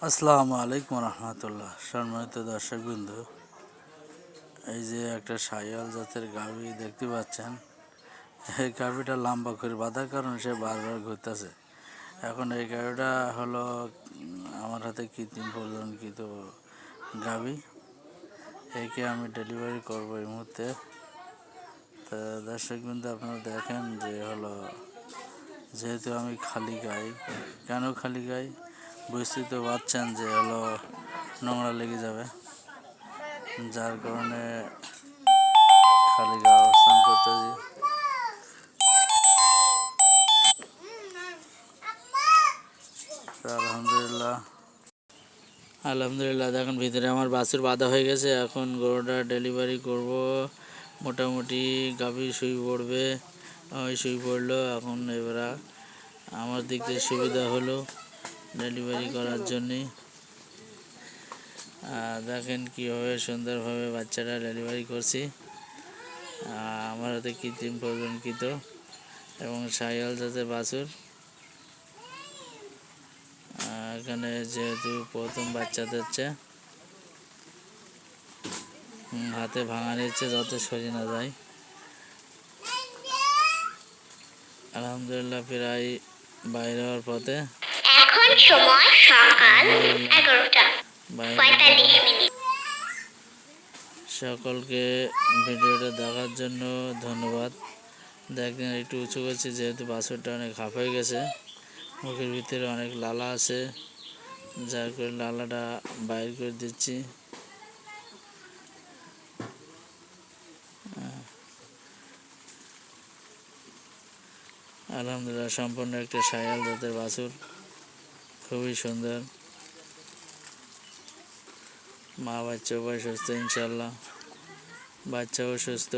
আসসালামু আলাইকুম রহমতুল্লাহ। সম্মানিত দর্শকবৃন্দ, এই যে একটা শাহিওয়াল জাতের গাভী দেখতে পাচ্ছেন। এই গাভীটা লম্বা করে বাঁধার কারণে সে বারবার ঘুরতেছে। এখন এই গাভীটা হলো আমার হাতে কৃত্রিম প্রজননকৃত গাভী। একে আমি ডেলিভারি করবো এই মুহূর্তে। তা দর্শকবৃন্দ, আপনারা দেখেন যে হলো, যেহেতু আমি খালি গাই, কেন খালি গাই বুঝতে তো পারছেন যে হলো নোংরা লেগে যাবে, যার কারণে খালি গা অবস্থান করতেছি। আলহামদুলিল্লাহ দেখুন, ভিতরে আমার বাছুর বাঁধা হয়ে গেছে। এখন গরুটা ডেলিভারি করব। মোটামুটি গাভী শুয়ে পড়বে, শুয়ে পড়লো। এখন এবার আমার দিক থেকে সুবিধা হলো ডেলিভারি করার জন্যে। দেখেন কীভাবে সুন্দরভাবে বাচ্চাটা ডেলিভারি করছি। আমার হাতে কৃত্রিম প্রজননকৃত এবং শাহিওয়াল জাতের বাছুর। এখানে যেহেতু প্রথম বাচ্চা দিচ্ছে, হাতে ভাঙা নিচ্ছে যাতে সরে না যায়। আলহামদুলিল্লাহ, প্রায় বাইরে হওয়ার পথে। এখন সময় সকাল 11:45। সকলকে ভিডিওটা দেখার জন্য ধন্যবাদ। দেখেন একটু উঁচু করছি, যেহেতু বাছুরটা অনেক হাফ হয়ে গেছে, মুখের ভিতরে অনেক লালা আছে, যার করে লালাটা বাইর করে দিচ্ছি। আলহামদুলিল্লাহ, সম্পূর্ণ একটা শাহিওয়াল জাতের বাছুর, খুবই সুন্দর। মা বাচ্চা উভয় সুস্থ ইনশাল্লাহ, বাচ্চাও সুস্থ।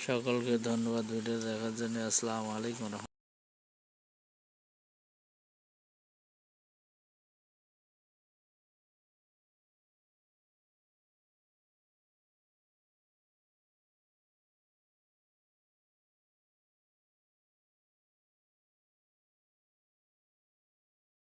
সকলকে ধন্যবাদ ভিডিও দেখার জন্য। আসসালামু আলাইকুম।